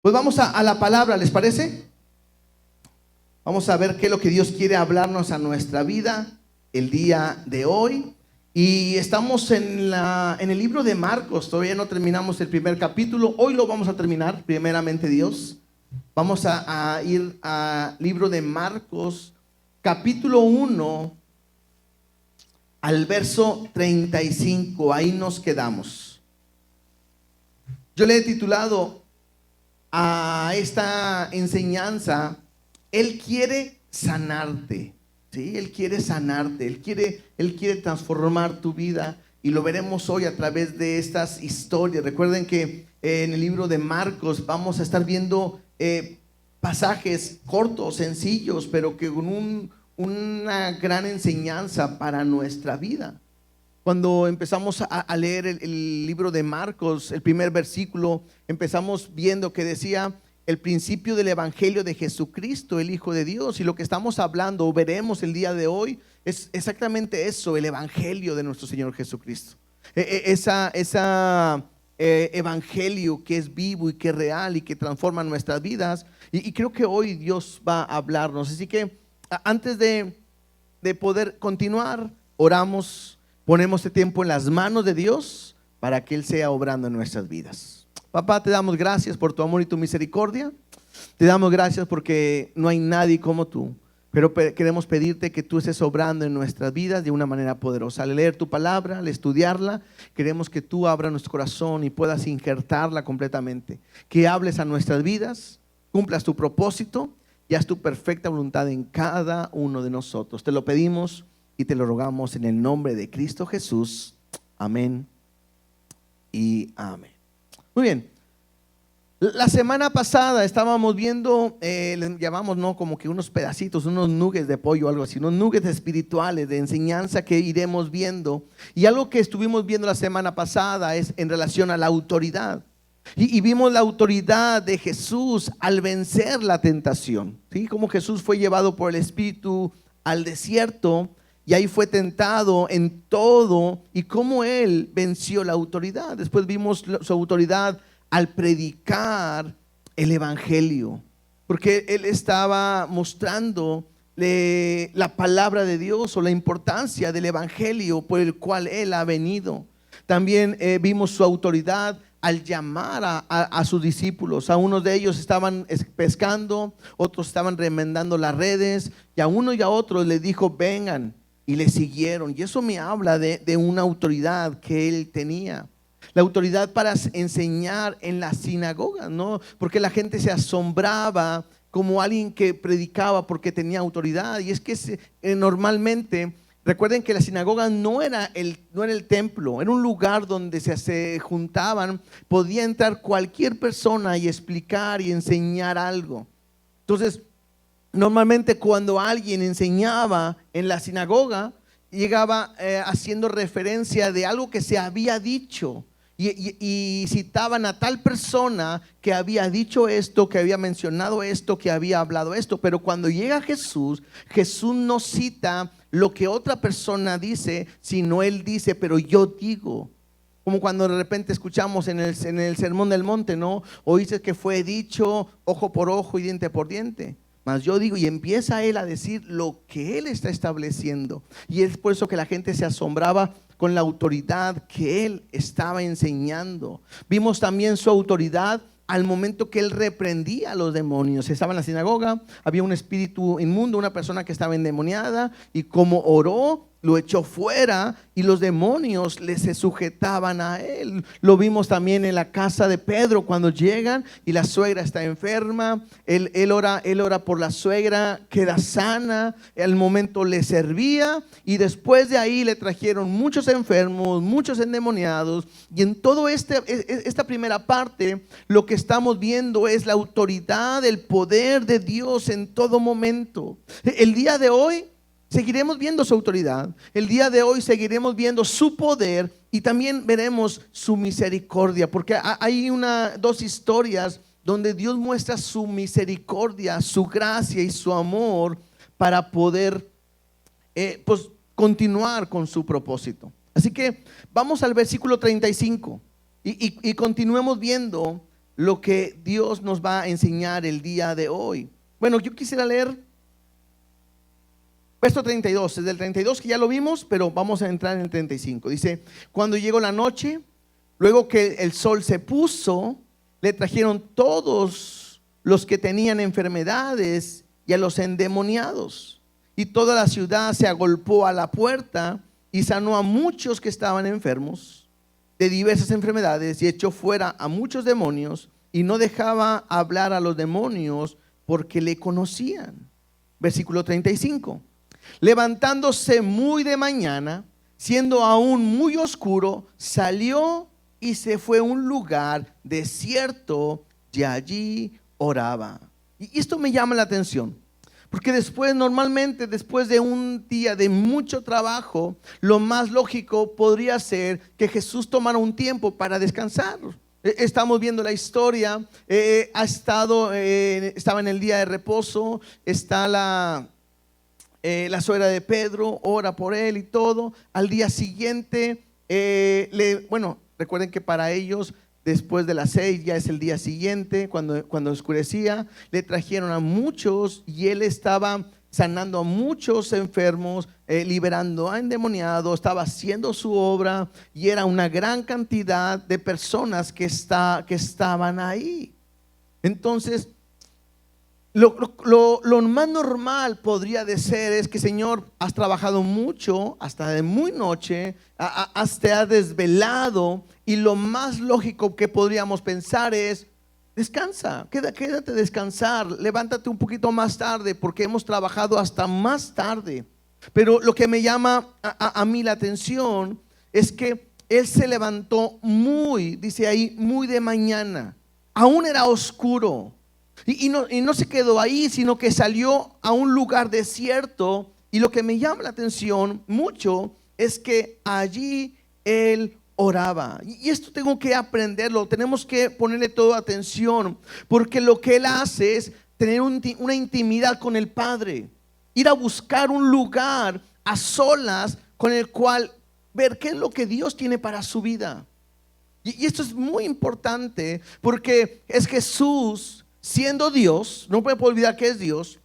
Pues vamos a la palabra, ¿les parece? Vamos a ver qué es lo que Dios quiere hablarnos a nuestra vida el día de hoy. Y estamos en el libro de Marcos. Todavía no terminamos el primer capítulo. Hoy lo vamos a terminar, primeramente Dios. Vamos a ir al libro de Marcos, capítulo 1, al verso 35. Ahí nos quedamos. Yo le he titulado a esta enseñanza: Él quiere sanarte. ¿Sí? Él quiere sanarte, Él quiere transformar tu vida, y lo veremos hoy a través de estas historias. Recuerden que en el libro de Marcos vamos a estar viendo pasajes cortos, sencillos, pero que con una gran enseñanza para nuestra vida. Cuando empezamos a leer el libro de Marcos, el primer versículo, empezamos viendo que decía: el principio del evangelio de Jesucristo, el Hijo de Dios. Y lo que estamos hablando, o veremos el día de hoy, es exactamente eso, el evangelio de nuestro Señor Jesucristo. Evangelio que es vivo y que es real y que transforma nuestras vidas. Y creo que hoy Dios va a hablarnos. Así que antes de poder continuar, oramos, ponemos este tiempo en las manos de Dios para que Él sea obrando en nuestras vidas. Papá, te damos gracias por tu amor y tu misericordia. Te damos gracias porque no hay nadie como tú. Pero queremos pedirte que tú estés obrando en nuestras vidas de una manera poderosa. Al leer tu palabra, al estudiarla, queremos que tú abras nuestro corazón y puedas injertarla completamente. Que hables a nuestras vidas, cumplas tu propósito y haz tu perfecta voluntad en cada uno de nosotros. Te lo pedimos y te lo rogamos en el nombre de Cristo Jesús. Amén y amén. Muy bien. La semana pasada estábamos viendo, le llamamos, ¿no?, como que unos pedacitos, unos nuggets de pollo, algo así, unos nuggets espirituales de enseñanza que iremos viendo. Y algo que estuvimos viendo la semana pasada es en relación a la autoridad. Y vimos la autoridad de Jesús al vencer la tentación, ¿sí? Como Jesús fue llevado por el Espíritu al desierto y ahí fue tentado en todo, y cómo Él venció la autoridad. Después vimos su autoridad al predicar el evangelio, porque Él estaba mostrando la palabra de Dios, o la importancia del evangelio por el cual Él ha venido. También vimos su autoridad al llamar a sus discípulos. A unos de ellos estaban pescando, otros estaban remendando las redes, y a uno y a otros les dijo: vengan, y le siguieron. Y eso me habla de una autoridad que Él tenía. La autoridad para enseñar en la sinagoga, ¿no? Porque la gente se asombraba como alguien que predicaba porque tenía autoridad. Y es que normalmente, recuerden que la sinagoga no era el templo, era un lugar donde se juntaban. Podía entrar cualquier persona y explicar y enseñar algo. Entonces, normalmente cuando alguien enseñaba en la sinagoga, llegaba haciendo referencia de algo que se había dicho. Y citaban a tal persona que había dicho esto, que había mencionado esto, que había hablado esto. Pero cuando llega Jesús, Jesús no cita lo que otra persona dice, sino Él dice: pero yo digo. Como cuando de repente escuchamos en el sermón del monte, ¿no? Oíste que fue dicho ojo por ojo y diente por diente. Mas yo digo, y empieza Él a decir lo que Él está estableciendo. Y es por eso que la gente se asombraba con la autoridad que Él estaba enseñando. Vimos también su autoridad al momento que Él reprendía a los demonios. Estaba en la sinagoga, había un espíritu inmundo, una persona que estaba endemoniada, y como oró, lo echó fuera, y los demonios se sujetaban a Él. Lo vimos también en la casa de Pedro, cuando llegan y la suegra está enferma. Él ora por la suegra, queda sana, al momento le servía, y después de ahí le trajeron muchos enfermos, muchos endemoniados. Y en todo esta primera parte, lo que estamos viendo es la autoridad, el poder de Dios en todo momento. El día de hoy seguiremos viendo su autoridad. El día de hoy seguiremos viendo su poder, y también veremos su misericordia, porque hay dos historias donde Dios muestra su misericordia, su gracia y su amor para poder pues continuar con su propósito. Así que vamos al versículo 35 y continuemos viendo lo que Dios nos va a enseñar el día de hoy. Bueno, yo quisiera leer verso 32, es del 32 que ya lo vimos, pero vamos a entrar en el 35. Dice: cuando llegó la noche, luego que el sol se puso, le trajeron todos los que tenían enfermedades y a los endemoniados. Y toda la ciudad se agolpó a la puerta y sanó a muchos que estaban enfermos de diversas enfermedades y echó fuera a muchos demonios y no dejaba hablar a los demonios porque le conocían. Versículo 35. Levantándose muy de mañana, siendo aún muy oscuro, salió y se fue a un lugar desierto y allí oraba. Y esto me llama la atención, porque normalmente después de un día de mucho trabajo, lo más lógico podría ser que Jesús tomara un tiempo para descansar. Estamos viendo la historia, estaba en el día de reposo, está la suegra de Pedro, ora por él y todo. Al día siguiente, recuerden que para ellos después de las 6 ya es el día siguiente, cuando oscurecía, le trajeron a muchos y él estaba sanando a muchos enfermos, liberando a endemoniados, estaba haciendo su obra y era una gran cantidad de personas que estaban ahí. Entonces, lo más normal podría ser es que: Señor, has trabajado mucho, hasta de muy noche, te has desvelado, y lo más lógico que podríamos pensar es: descansa, quédate a descansar, levántate un poquito más tarde porque hemos trabajado hasta más tarde. Pero lo que me llama a mí la atención es que él se levantó dice ahí, muy de mañana, aún era oscuro. Y no se quedó ahí, sino que salió a un lugar desierto. Y lo que me llama la atención mucho es que allí él oraba. Y esto tengo que aprenderlo, tenemos que ponerle toda atención, porque lo que él hace es tener una intimidad con el Padre, ir a buscar un lugar a solas con el cual ver qué es lo que Dios tiene para su vida. Y esto es muy importante, porque es Jesús siendo Dios, no puede olvidar que es Dios,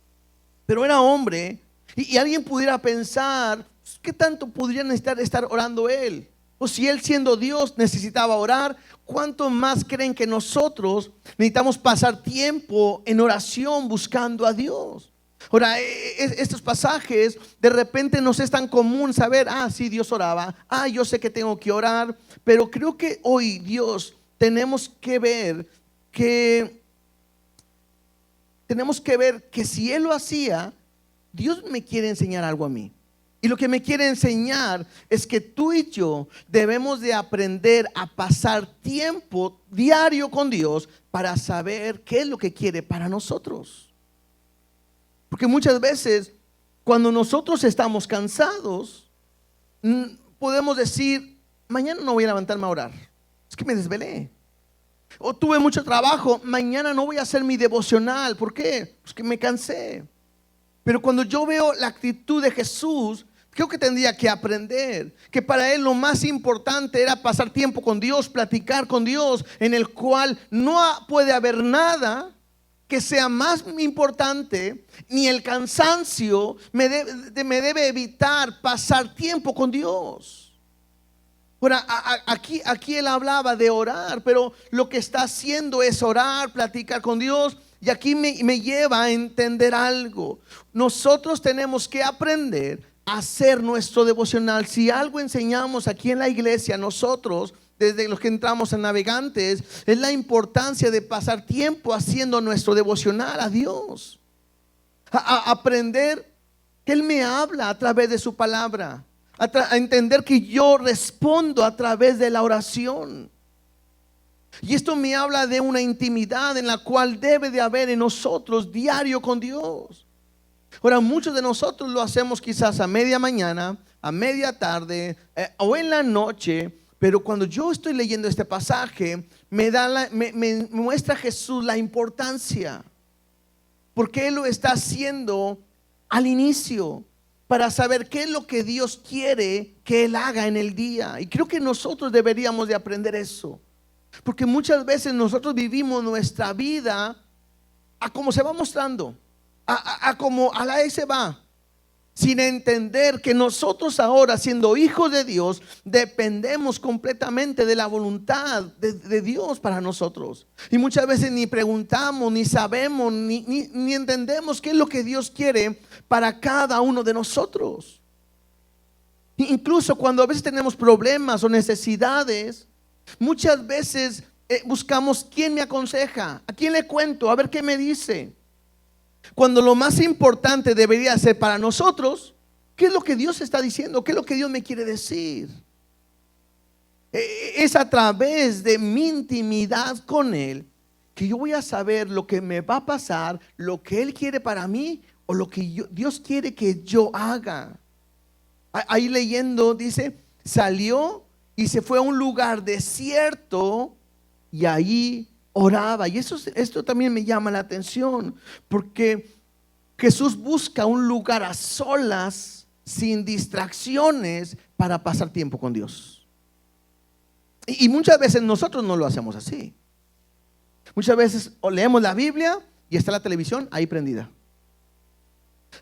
pero era hombre. Y alguien pudiera pensar: ¿qué tanto podría necesitar estar orando él? O si él siendo Dios necesitaba orar, ¿cuánto más creen que nosotros necesitamos pasar tiempo en oración buscando a Dios? Ahora, estos pasajes de repente nos es tan común saber: sí, Dios oraba, yo sé que tengo que orar. Pero creo que hoy tenemos que ver que si él lo hacía, Dios me quiere enseñar algo a mí. Y lo que me quiere enseñar es que tú y yo debemos de aprender a pasar tiempo diario con Dios para saber qué es lo que quiere para nosotros. Porque muchas veces cuando nosotros estamos cansados, podemos decir: mañana no voy a levantarme a orar, es que me desvelé. O tuve mucho trabajo, mañana no voy a hacer mi devocional. ¿Por qué? Pues que me cansé. Pero cuando yo veo la actitud de Jesús, creo que tendría que aprender que para él lo más importante era pasar tiempo con Dios, platicar con Dios, en el cual no puede haber nada que sea más importante, ni el cansancio me debe evitar pasar tiempo con Dios. Ahora, aquí él hablaba de orar, pero lo que está haciendo es orar, platicar con Dios. Y aquí me lleva a entender algo. Nosotros tenemos que aprender a hacer nuestro devocional. Si algo enseñamos aquí en la iglesia, nosotros, desde los que entramos en Navegantes, es la importancia de pasar tiempo haciendo nuestro devocional a Dios. A aprender que Él me habla a través de su palabra. A entender que yo respondo a través de la oración. Y esto me habla de una intimidad en la cual debe de haber en nosotros diario con Dios. Ahora, muchos de nosotros lo hacemos quizás a media mañana, a media tarde o en la noche. Pero cuando yo estoy leyendo este pasaje, me muestra Jesús la importancia, porque Él lo está haciendo al inicio, para saber qué es lo que Dios quiere que Él haga en el día. Y creo que nosotros deberíamos de aprender eso. Porque muchas veces nosotros vivimos nuestra vida a como se va mostrando, a como a la se va, sin entender que nosotros ahora, siendo hijos de Dios, dependemos completamente de la voluntad de Dios para nosotros. Y muchas veces ni preguntamos, ni sabemos, ni entendemos qué es lo que Dios quiere para cada uno de nosotros. Incluso cuando a veces tenemos problemas o necesidades, muchas veces buscamos quién me aconseja, a quién le cuento, a ver qué me dice. Cuando lo más importante debería ser para nosotros, ¿qué es lo que Dios está diciendo? ¿Qué es lo que Dios me quiere decir? Es a través de mi intimidad con Él que yo voy a saber lo que me va a pasar, lo que Él quiere para mí o lo que Dios quiere que yo haga. Ahí leyendo dice, salió y se fue a un lugar desierto y ahí oraba. Y esto también me llama la atención, porque Jesús busca un lugar a solas, sin distracciones, para pasar tiempo con Dios. Y muchas veces nosotros no lo hacemos así. Muchas veces leemos la Biblia y está la televisión ahí prendida.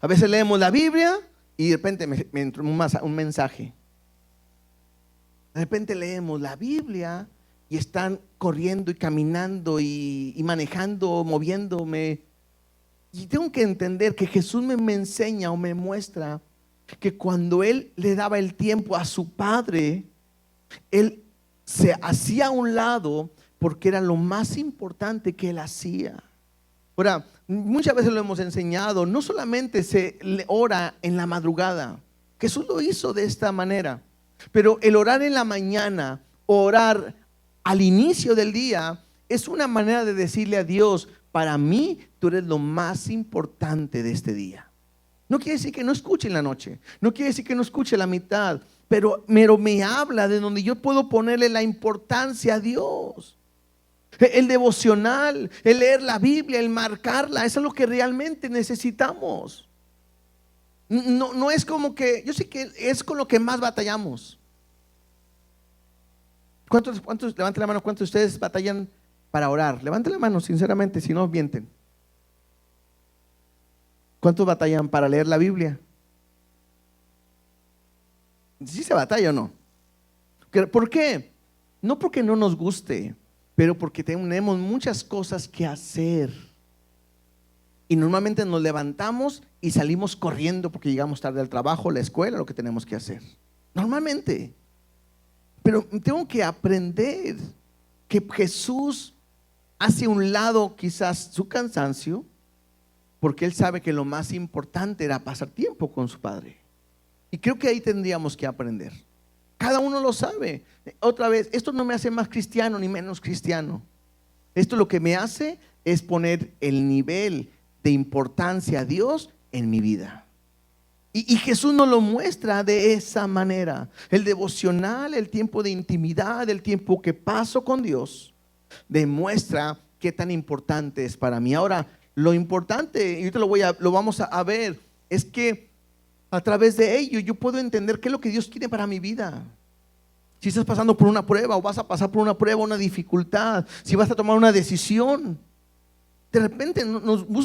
A veces leemos la Biblia y de repente me entró un mensaje. De repente leemos la Biblia y están corriendo y caminando y manejando, moviéndome. Y tengo que entender que Jesús me enseña o me muestra que cuando Él le daba el tiempo a su Padre, Él se hacía a un lado porque era lo más importante que Él hacía. Ahora, muchas veces lo hemos enseñado, no solamente se ora en la madrugada, Jesús lo hizo de esta manera, pero el orar en la mañana, orar al inicio del día, es una manera de decirle a Dios, para mí tú eres lo más importante de este día. No quiere decir que no escuche en la noche, no quiere decir que no escuche la mitad, pero me habla de donde yo puedo ponerle la importancia a Dios. El devocional, el leer la Biblia, el marcarla, eso es lo que realmente necesitamos. No es como que, yo sé que es con lo que más batallamos. ¿Cuántos, levanten la mano, cuántos de ustedes batallan para orar? Levanten la mano, sinceramente, si no, mienten. ¿Cuántos batallan para leer la Biblia? ¿Sí se batalla o no? ¿Por qué? No porque no nos guste, pero porque tenemos muchas cosas que hacer. Y normalmente nos levantamos y salimos corriendo porque llegamos tarde al trabajo, la escuela, lo que tenemos que hacer. Normalmente. Pero tengo que aprender que Jesús hace a un lado quizás su cansancio, porque Él sabe que lo más importante era pasar tiempo con su Padre. Y creo que ahí tendríamos que aprender. Cada uno lo sabe. Otra vez, esto no me hace más cristiano ni menos cristiano. Esto lo que me hace es poner el nivel de importancia a Dios en mi vida. Y Jesús nos lo muestra de esa manera. El devocional, el tiempo de intimidad, el tiempo que paso con Dios, demuestra qué tan importante es para mí. Ahora, lo importante, y ahorita lo vamos a ver, es que a través de ello yo puedo entender qué es lo que Dios quiere para mi vida. Si estás pasando por una prueba o vas a pasar por una prueba, una dificultad, si vas a tomar una decisión, de repente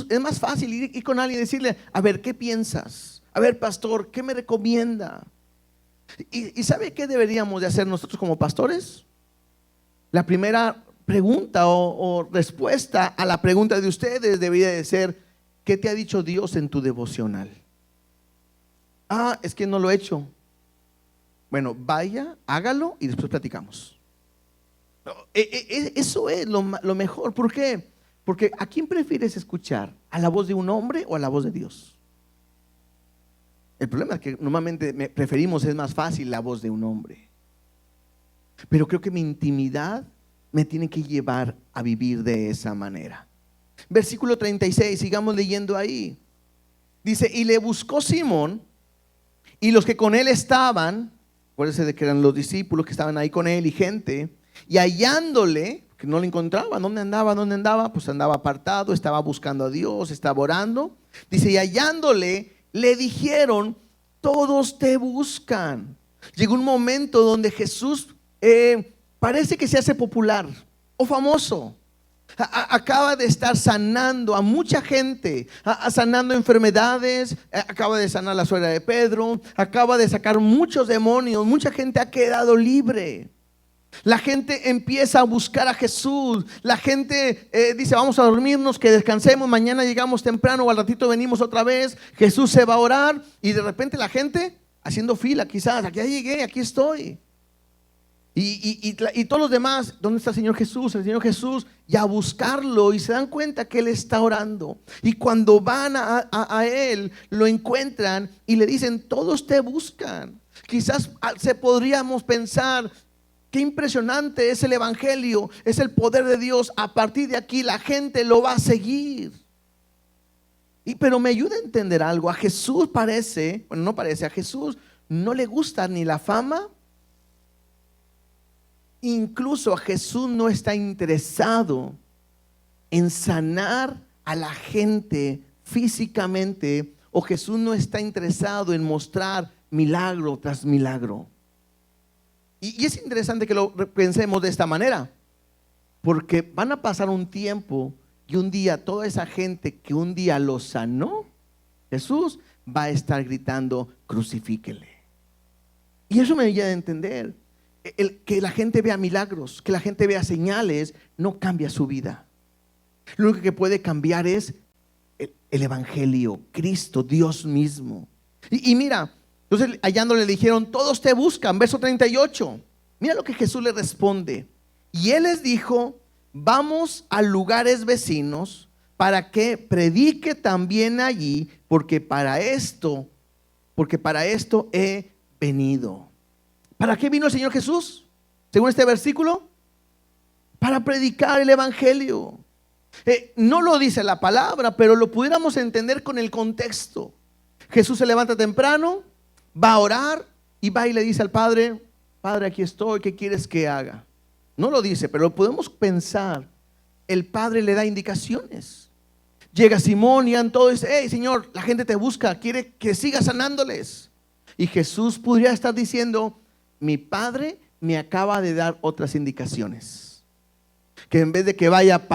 es más fácil ir con alguien y decirle, a ver, ¿qué piensas? A ver, pastor, ¿qué me recomienda? ¿Y sabe qué deberíamos de hacer nosotros como pastores? La primera pregunta o respuesta a la pregunta de ustedes debería de ser, ¿qué te ha dicho Dios en tu devocional? Ah, es que no lo he hecho. Bueno, vaya, hágalo y después platicamos. Eso es lo mejor. ¿Por qué? Porque ¿a quién prefieres escuchar? ¿A la voz de un hombre o a la voz de Dios? El problema es que normalmente preferimos, es más fácil la voz de un hombre. Pero creo que mi intimidad me tiene que llevar a vivir de esa manera. Versículo 36, sigamos leyendo ahí. Dice, y le buscó Simón y los que con él estaban, acuérdense de que eran los discípulos que estaban ahí con él y gente, y hallándole, que no le encontraban, ¿dónde andaba? Pues andaba apartado, estaba buscando a Dios, estaba orando. Dice, y hallándole, le dijeron, todos te buscan. Llegó un momento donde Jesús parece que se hace popular. o famoso. Acaba de estar sanando a mucha gente, sanando enfermedades, acaba de sanar a la suegra de Pedro, acaba de sacar muchos demonios, mucha gente ha quedado libre. La gente empieza a buscar a Jesús. La gente dice: vamos a dormirnos, que descansemos, mañana llegamos temprano o al ratito venimos otra vez. Jesús se va a orar y de repente la gente haciendo fila, quizás, aquí ya llegué, aquí estoy. Y todos los demás, ¿dónde está el Señor Jesús? El Señor Jesús, y a buscarlo, y se dan cuenta que Él está orando. Y cuando van a Él, lo encuentran y le dicen: todos te buscan. Quizás se podríamos pensar: qué impresionante es el Evangelio, es el poder de Dios. A partir de aquí la gente lo va a seguir. Pero me ayuda a entender algo. A Jesús parece, bueno, no parece, a Jesús no le gusta ni la fama. Incluso a Jesús no está interesado en sanar a la gente físicamente, o Jesús no está interesado en mostrar milagro tras milagro. Y es interesante que lo pensemos de esta manera, porque van a pasar un tiempo y un día toda esa gente que un día lo sanó, Jesús va a estar gritando: crucifíquele. Y eso me ayuda a entender. Que la gente vea milagros, que la gente vea señales, no cambia su vida. Lo único que puede cambiar es el Evangelio, Cristo, Dios mismo. Y mira, entonces hallándole le dijeron: todos te buscan. Verso 38. Mira lo que Jesús le responde. Y Él les dijo: vamos a lugares vecinos para que predique también allí, porque para esto he venido. ¿Para qué vino el Señor Jesús? Según este versículo, para predicar el Evangelio. No lo dice la palabra, pero lo pudiéramos entender con el contexto. Jesús se levanta temprano, va a orar y va y le dice al Padre: Padre, aquí estoy, ¿qué quieres que haga? No lo dice, pero lo podemos pensar. El Padre le da indicaciones. Llega Simón y todo dice: hey, Señor, la gente te busca, quiere que sigas sanándoles. Y Jesús podría estar diciendo: mi Padre me acaba de dar otras indicaciones, que en vez de que vaya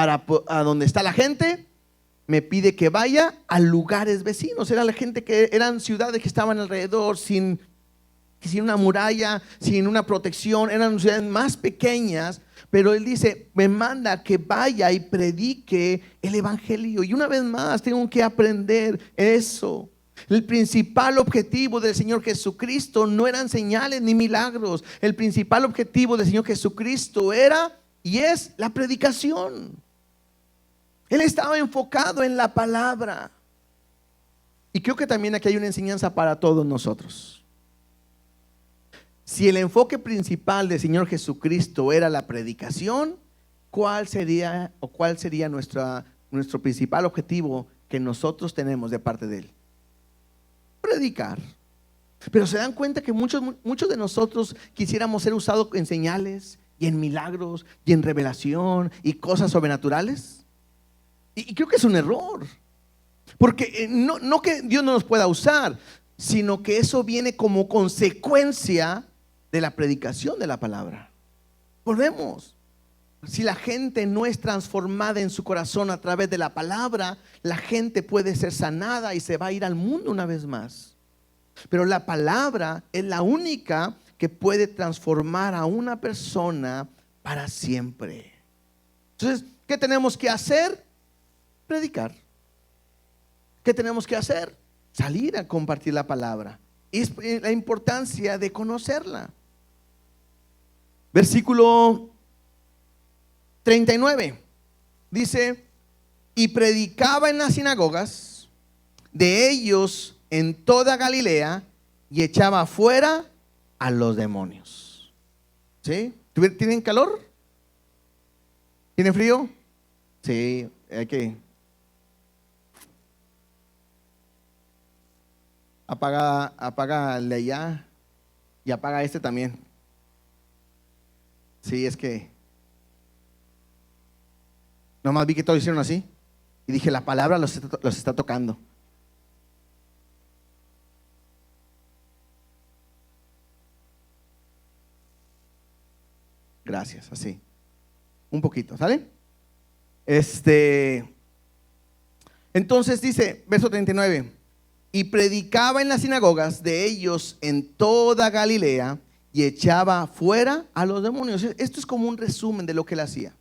a donde está la gente, me pide que vaya a lugares vecinos. Era la gente que eran ciudades que estaban alrededor, sin una muralla, sin una protección. Eran ciudades más pequeñas, pero Él dice: me manda que vaya y predique el Evangelio. Y una vez más tengo que aprender eso. El principal objetivo del Señor Jesucristo no eran señales ni milagros. El principal objetivo del Señor Jesucristo era y es la predicación. Él estaba enfocado en la palabra. Y creo que también aquí hay una enseñanza para todos nosotros. Si el enfoque principal del Señor Jesucristo era la predicación, ¿cuál sería nuestro principal objetivo que nosotros tenemos de parte de Él? Predicar. Pero se dan cuenta que muchos de nosotros quisiéramos ser usados en señales y en milagros y en revelación y cosas sobrenaturales. Y creo que es un error, porque no que Dios no nos pueda usar, sino que eso viene como consecuencia de la predicación de la palabra. Volvemos. Si la gente no es transformada en su corazón a través de la palabra, la gente puede ser sanada y se va a ir al mundo una vez más. Pero la palabra es la única que puede transformar a una persona para siempre. Entonces, ¿qué tenemos que hacer? Predicar. ¿Qué tenemos que hacer? Salir a compartir la palabra. Es la importancia de conocerla. Versículo 39 dice: y predicaba en las sinagogas de ellos en toda Galilea y echaba fuera a los demonios. ¿Sí? ¿Tienen calor? ¿Tienen frío? Sí, hay que apaga el de allá y apaga este también. Sí, es que nomás vi que todos hicieron así y dije: la palabra los está tocando. Gracias, así. un poquito, ¿sale? Entonces dice, verso 39, y predicaba en las sinagogas de ellos en toda Galilea y echaba fuera a los demonios. Esto es como un resumen de lo que él hacía.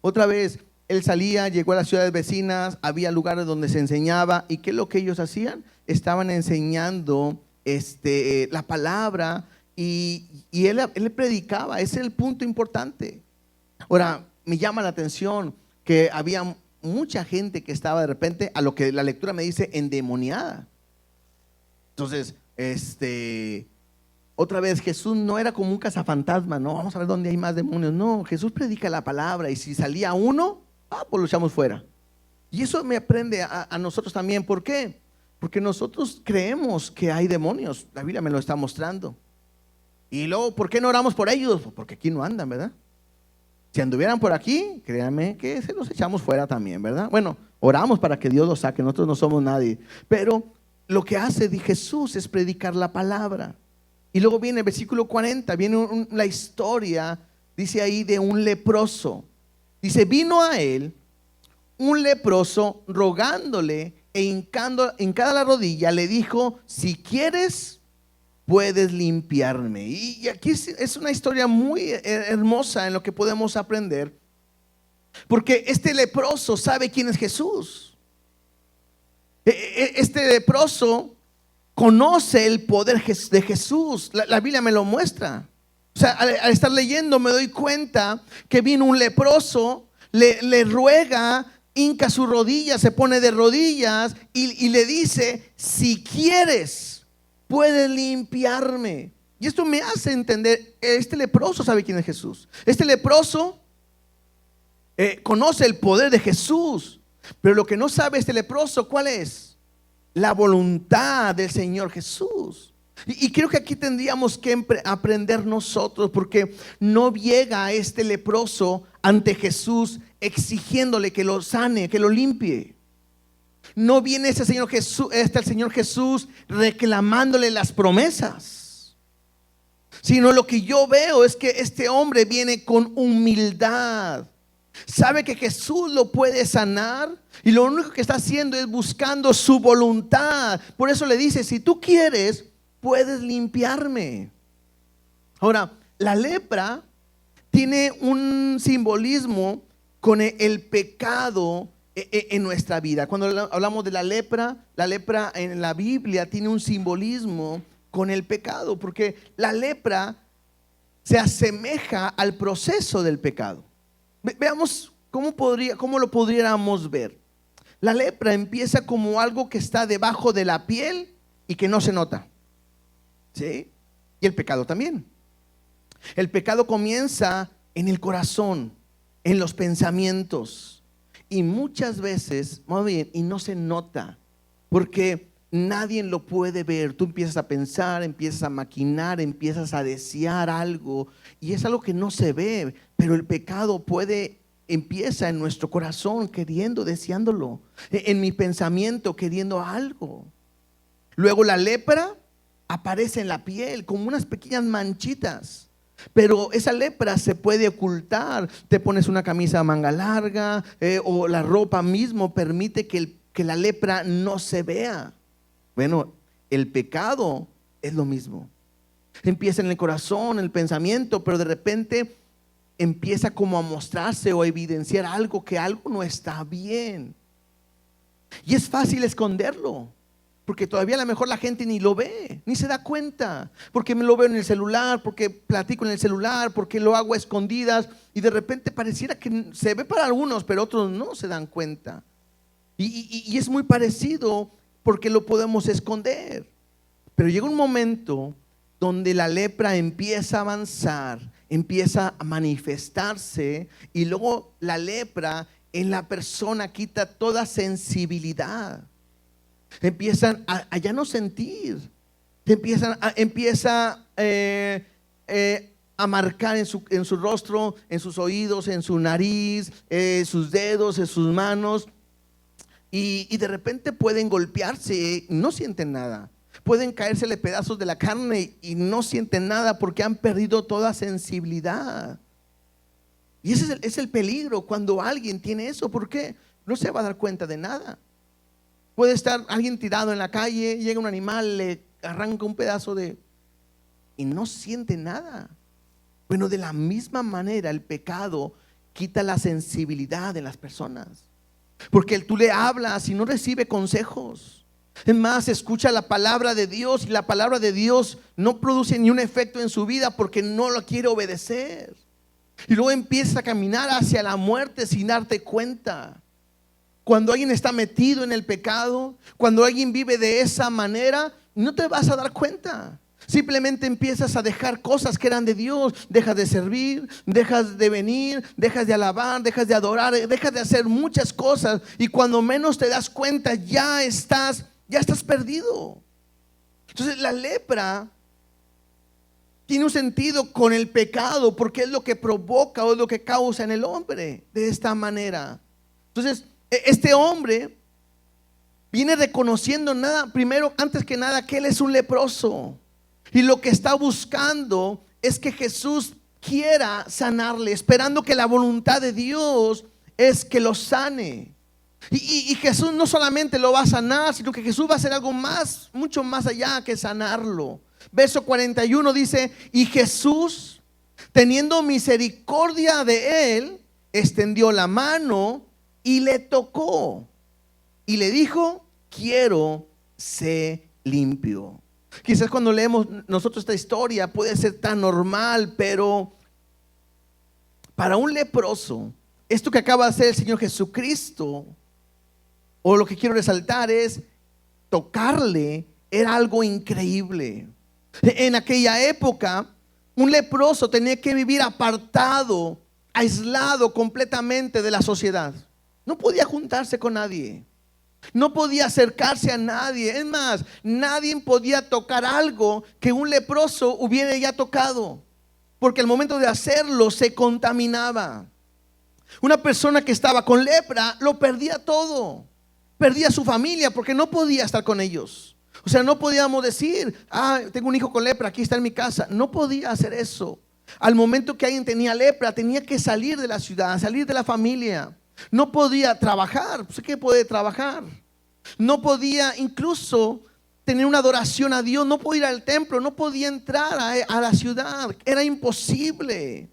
Otra vez, él salía, llegó a las ciudades vecinas, había lugares donde se enseñaba. ¿Y qué es lo que ellos hacían? Estaban enseñando la palabra y él predicaba. Ese es el punto importante. Ahora, me llama la atención que había mucha gente que estaba de repente, a lo que la lectura me dice, endemoniada. Entonces, otra vez, Jesús no era como un cazafantasma, no, vamos a ver dónde hay más demonios. No, Jesús predica la palabra y si salía uno, pues lo echamos fuera. Y eso me aprende a nosotros también. ¿Por qué? Porque nosotros creemos que hay demonios. La Biblia me lo está mostrando. Y luego, ¿por qué no oramos por ellos? Porque aquí no andan, ¿verdad? Si anduvieran por aquí, créanme que se los echamos fuera también, ¿verdad? Bueno, oramos para que Dios los saque, nosotros no somos nadie. Pero lo que hace de Jesús es predicar la palabra. Y luego viene el versículo 40, viene la historia, dice ahí, de un leproso. Dice, vino a él un leproso rogándole e hincada la rodilla, le dijo, si quieres, puedes limpiarme. Y aquí es una historia muy hermosa en lo que podemos aprender, porque este leproso sabe quién es Jesús. Este leproso conoce el poder de Jesús. La Biblia me lo muestra. O sea, al estar leyendo me doy cuenta que vino un leproso, le ruega, hinca su rodilla, se pone de rodillas y le dice, si quieres, puedes limpiarme. Y esto me hace entender, este leproso sabe quién es Jesús. Este leproso conoce el poder de Jesús, pero lo que no sabe este leproso, ¿cuál es? La voluntad del Señor Jesús. Y creo que aquí tendríamos que aprender nosotros, porque no llega este leproso ante Jesús exigiéndole que lo sane, que lo limpie. No viene ese Señor Jesús, el Señor Jesús reclamándole las promesas, sino lo que yo veo es que este hombre viene con humildad. Sabe que Jesús lo puede sanar y lo único que está haciendo es buscando su voluntad. Por eso le dice, si tú quieres, puedes limpiarme. Ahora, la lepra tiene un simbolismo con el pecado en nuestra vida. Cuando hablamos de la lepra en la Biblia tiene un simbolismo con el pecado, porque la lepra se asemeja al proceso del pecado. Veamos cómo lo podríamos ver. La lepra empieza como algo que está debajo de la piel y que no se nota, ¿sí? Y el pecado también. El pecado comienza en el corazón, en los pensamientos, y muchas veces, muy bien, y no se nota, porque nadie lo puede ver. Tú empiezas a pensar, empiezas a maquinar, empiezas a desear algo, y es algo que no se ve, pero el pecado empieza en nuestro corazón queriendo, deseándolo, en mi pensamiento queriendo algo. Luego la lepra aparece en la piel como unas pequeñas manchitas, pero esa lepra se puede ocultar. Te pones una camisa manga larga, o la ropa mismo permite que la lepra no se vea. Bueno, el pecado es lo mismo. Empieza en el corazón, en el pensamiento, pero de repente empieza como a mostrarse o a evidenciar algo, que algo no está bien. Y es fácil esconderlo, porque todavía a lo mejor la gente ni lo ve, ni se da cuenta, porque me lo veo en el celular, porque platico en el celular, porque lo hago a escondidas, y de repente pareciera que se ve para algunos, pero otros no se dan cuenta. Y es muy parecido, porque lo podemos esconder. Pero llega un momento donde la lepra empieza a avanzar, empieza a manifestarse, y luego la lepra en la persona quita toda sensibilidad. Empiezan a ya no sentir, empieza a marcar en su rostro, en sus oídos, en su nariz, sus dedos, en sus manos, y de repente pueden golpearse, no sienten nada. Pueden caérsele pedazos de la carne y no sienten nada, porque han perdido toda sensibilidad. Y ese es el peligro cuando alguien tiene eso. ¿Por qué? No se va a dar cuenta de nada. Puede estar alguien tirado en la calle, llega un animal, le arranca un pedazo y no siente nada. Bueno, de la misma manera el pecado quita la sensibilidad de las personas. Porque tú le hablas y no recibe consejos. Es más, escucha la palabra de Dios y la palabra de Dios no produce ni un efecto en su vida porque no lo quiere obedecer. Y luego empieza a caminar hacia la muerte sin darte cuenta. Cuando alguien está metido en el pecado, cuando alguien vive de esa manera, no te vas a dar cuenta. Simplemente empiezas a dejar cosas que eran de Dios. Dejas de servir, dejas de venir, dejas de alabar, dejas de adorar, dejas de hacer muchas cosas. Y cuando menos te das cuenta, ya estás perdido. Entonces la lepra tiene un sentido con el pecado, porque es lo que provoca o es lo que causa en el hombre de esta manera. Entonces este hombre viene reconociendo primero, antes que nada, que él es un leproso. Y lo que está buscando es que Jesús quiera sanarle, esperando que la voluntad de Dios es que lo sane. Y Jesús no solamente lo va a sanar, sino que Jesús va a hacer algo más, mucho más allá que sanarlo. Verso 41 dice: y Jesús, teniendo misericordia de él, extendió la mano y le tocó y le dijo: quiero, sé limpio. Quizás cuando leemos nosotros esta historia puede ser tan normal, pero para un leproso, esto que acaba de hacer el Señor Jesucristo, o lo que quiero resaltar es, tocarle era algo increíble. En aquella época, un leproso tenía que vivir apartado, aislado completamente de la sociedad. No podía juntarse con nadie. No podía acercarse a nadie. Es más, nadie podía tocar algo que un leproso hubiera ya tocado, porque al momento de hacerlo se contaminaba. Una persona que estaba con lepra lo perdía todo. Perdía su familia porque no podía estar con ellos. O sea, no podíamos decir: tengo un hijo con lepra, aquí está en mi casa. No podía hacer eso. Al momento que alguien tenía lepra, tenía que salir de la ciudad, salir de la familia. No podía trabajar. Pues, ¿qué puede trabajar? No podía incluso tener una adoración a Dios. No podía ir al templo. No podía entrar a la ciudad. Era imposible.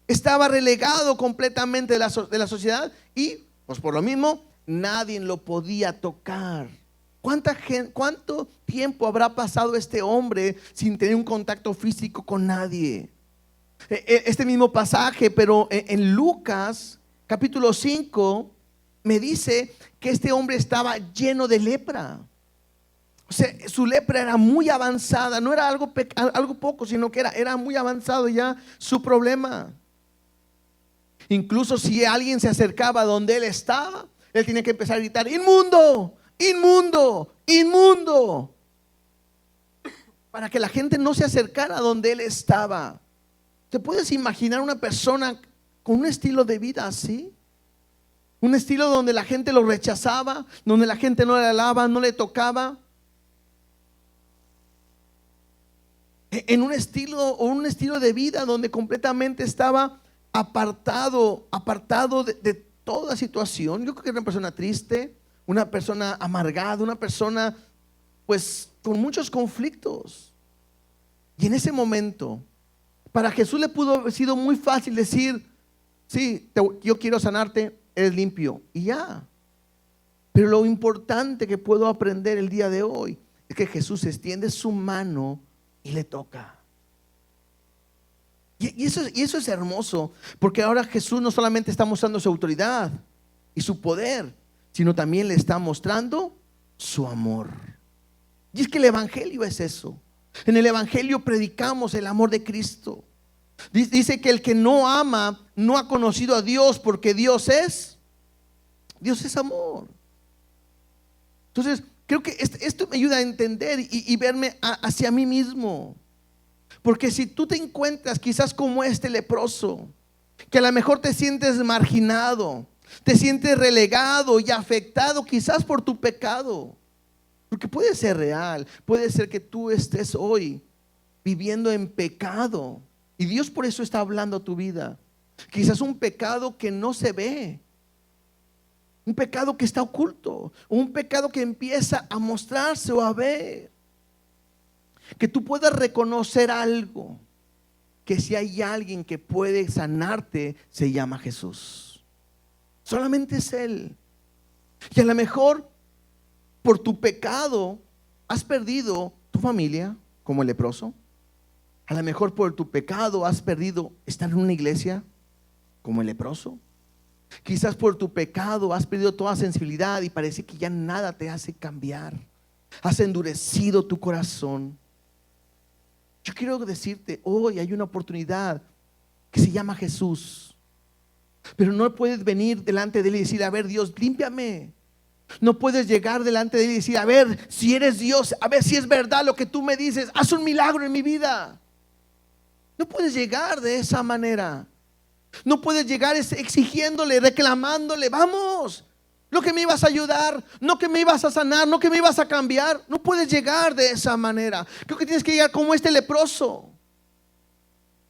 Estaba relegado completamente de la sociedad. Y pues por lo mismo nadie lo podía tocar. ¿Cuánto tiempo habrá pasado este hombre sin tener un contacto físico con nadie? Este mismo pasaje, pero en Lucas capítulo 5 me dice que este hombre estaba lleno de lepra. O sea, su lepra era muy avanzada. No era algo poco, sino que era muy avanzado ya su problema. Incluso si alguien se acercaba donde él estaba, él tenía que empezar a gritar: inmundo, inmundo, inmundo, para que la gente no se acercara donde él estaba. ¿Te puedes imaginar una persona con un estilo de vida así? Un estilo donde la gente lo rechazaba, donde la gente no le alaba, no le tocaba. En un estilo de vida donde completamente estaba apartado de toda situación. Yo creo que era una persona triste, una persona amargada, una persona pues con muchos conflictos. Y en ese momento, para Jesús le pudo haber sido muy fácil decir: sí, yo quiero sanarte, eres limpio, y ya. Pero lo importante que puedo aprender el día de hoy es que Jesús extiende su mano y le toca. Y eso es hermoso, porque ahora Jesús no solamente está mostrando su autoridad y su poder, sino también le está mostrando su amor. Y es que el evangelio es eso. En el evangelio predicamos el amor de Cristo. Dice que el que no ama no ha conocido a Dios, porque Dios es amor. Entonces creo que esto me ayuda a entender y verme hacia mí mismo. Porque si tú te encuentras quizás como este leproso, que a lo mejor te sientes marginado, te sientes relegado y afectado quizás por tu pecado, porque puede ser real, puede ser que tú estés hoy viviendo en pecado y Dios por eso está hablando a tu vida. Quizás un pecado que no se ve, un pecado que está oculto, un pecado que empieza a mostrarse o a ver. Que tú puedas reconocer algo, que si hay alguien que puede sanarte, se llama Jesús. Solamente es Él. Y a lo mejor por tu pecado has perdido tu familia, como el leproso. A lo mejor por tu pecado has perdido estar en una iglesia, como el leproso. Quizás por tu pecado has perdido toda sensibilidad y parece que ya nada te hace cambiar. Has endurecido tu corazón. Yo quiero decirte, hoy hay una oportunidad que se llama Jesús. Pero no puedes venir delante de Él y decir, a ver, Dios, límpiame. No puedes llegar delante de Él y decir, a ver, si eres Dios, a ver si es verdad lo que tú me dices, haz un milagro en mi vida. No puedes llegar de esa manera. No puedes llegar exigiéndole, reclamándole, vamos, lo que me ibas a ayudar, no que me ibas a sanar, no que me ibas a cambiar. No puedes llegar de esa manera. Creo que tienes que llegar como este leproso,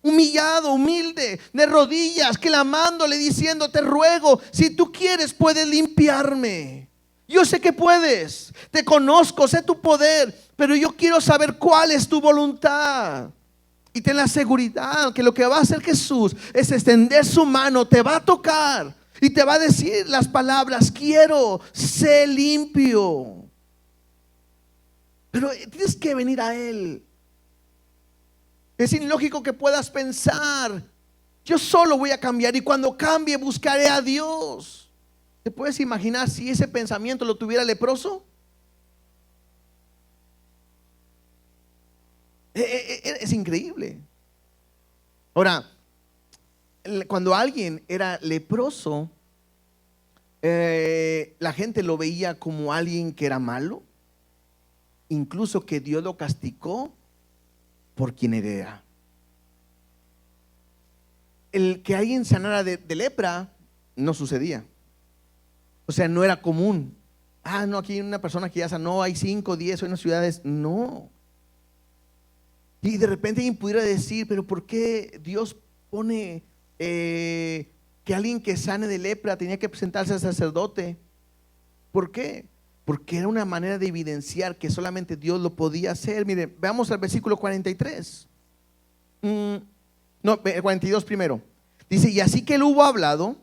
humillado, humilde, de rodillas, clamándole, diciendo, te ruego, si tú quieres puedes limpiarme. Yo sé que puedes, te conozco, sé tu poder, pero yo quiero saber cuál es tu voluntad. Y ten la seguridad que lo que va a hacer Jesús es extender su mano, te va a tocar y te va a decir las palabras, quiero, sé limpio. Pero tienes que venir a Él. Es ilógico que puedas pensar, yo solo voy a cambiar y cuando cambie buscaré a Dios. ¿Te puedes imaginar si ese pensamiento lo tuviera el leproso? Es increíble. Ahora, cuando alguien era leproso, la gente lo veía como alguien que era malo, incluso que Dios lo castigó por quien era. El que alguien sanara de lepra no sucedía. O sea, no era común. No, aquí hay una persona que ya sanó, hay 5, 10 en unas ciudades. No. Y de repente alguien pudiera decir, pero ¿por qué Dios pone que alguien que sane de lepra tenía que presentarse al sacerdote? ¿Por qué? Porque era una manera de evidenciar que solamente Dios lo podía hacer. Mire, veamos al versículo 43. No, 42 primero. Dice, y así que él hubo hablado,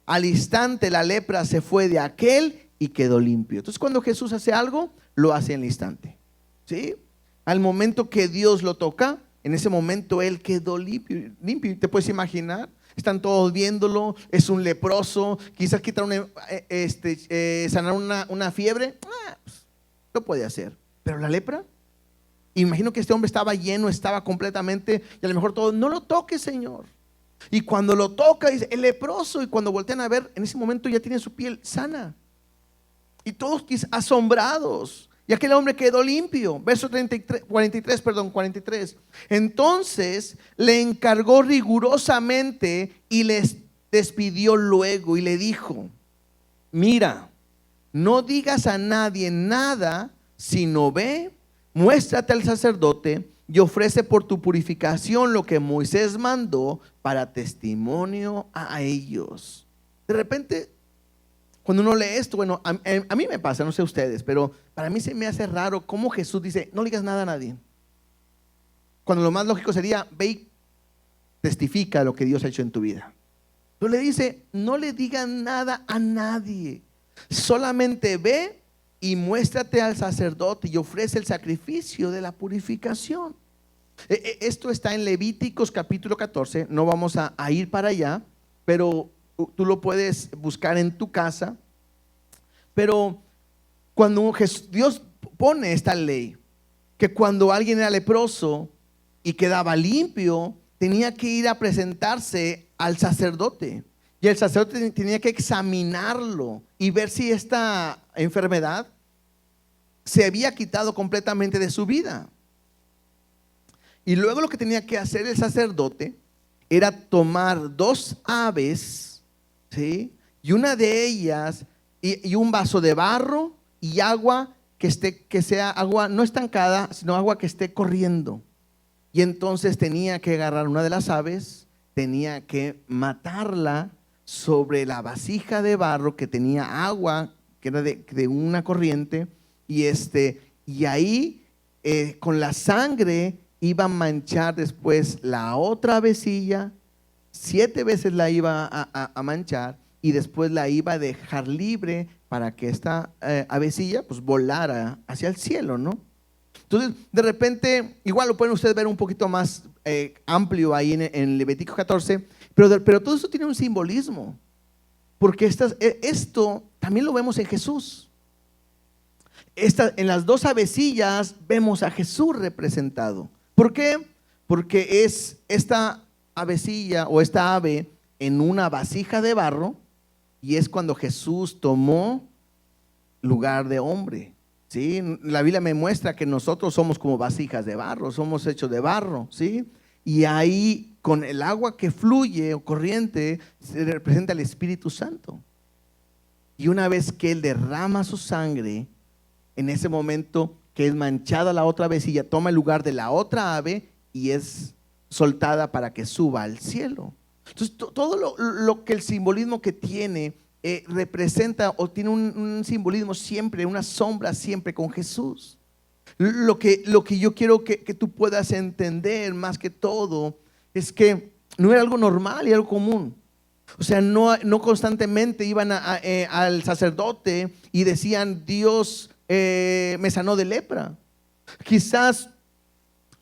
al instante la lepra se fue de aquel y quedó limpio. Entonces cuando Jesús hace algo, lo hace en el instante. ¿Sí? Al momento que Dios lo toca, en ese momento él quedó limpio. ¿Te puedes imaginar? Están todos viéndolo, es un leproso, quizás quitar sanar una fiebre, pues, lo puede hacer. Pero la lepra, imagino que este hombre estaba lleno, estaba completamente, y a lo mejor todo, no lo toques, Señor. Y cuando lo toca, dice, el leproso, y cuando voltean a ver, en ese momento ya tiene su piel sana. Y todos asombrados. Y aquel hombre quedó limpio. Verso 43. Entonces le encargó rigurosamente y les despidió luego y le dijo, mira, no digas a nadie nada, sino ve, muéstrate al sacerdote y ofrece por tu purificación lo que Moisés mandó para testimonio a ellos. De repente, cuando uno lee esto, bueno, a mí me pasa, no sé ustedes, pero para mí se me hace raro cómo Jesús dice, no le digas nada a nadie. Cuando lo más lógico sería, ve y testifica lo que Dios ha hecho en tu vida. Pero le dice, no le digan nada a nadie. Solamente ve y muéstrate al sacerdote y ofrece el sacrificio de la purificación. Esto está en Levíticos capítulo 14, no vamos a ir para allá, pero tú lo puedes buscar en tu casa. Pero cuando Dios pone esta ley, que cuando alguien era leproso y quedaba limpio, tenía que ir a presentarse al sacerdote. Y el sacerdote tenía que examinarlo y ver si esta enfermedad se había quitado completamente de su vida. Y luego lo que tenía que hacer el sacerdote era tomar 2 aves, ¿sí? Y una de ellas y un vaso de barro y agua que sea agua no estancada, sino agua que esté corriendo. Y entonces tenía que agarrar una de las aves, tenía que matarla sobre la vasija de barro que tenía agua, que era de una corriente, y ahí con la sangre iba a manchar después la otra vasija, 7 veces la iba a manchar, y después la iba a dejar libre para que esta avecilla pues volara hacia el cielo, ¿no? Entonces, de repente, igual lo pueden ustedes ver un poquito más amplio ahí en Levítico 14, pero todo eso tiene un simbolismo, porque esto también lo vemos en Jesús. En las 2 avecillas vemos a Jesús representado. ¿Por qué? Porque es esta avecilla o esta ave en una vasija de barro, y es cuando Jesús tomó lugar de hombre. ¿Sí? La Biblia me muestra que nosotros somos como vasijas de barro, somos hechos de barro, ¿sí? Y ahí con el agua que fluye o corriente se representa el Espíritu Santo. Y una vez que Él derrama su sangre, en ese momento que es manchada la otra vasija, toma el lugar de la otra ave y es soltada para que suba al cielo. Entonces todo lo que el simbolismo que tiene representa o tiene un simbolismo siempre, una sombra siempre con Jesús. Lo que yo quiero que tú puedas entender más que todo es que no era algo normal y algo común. O sea, no constantemente iban al sacerdote y decían: Dios me sanó de lepra. Quizás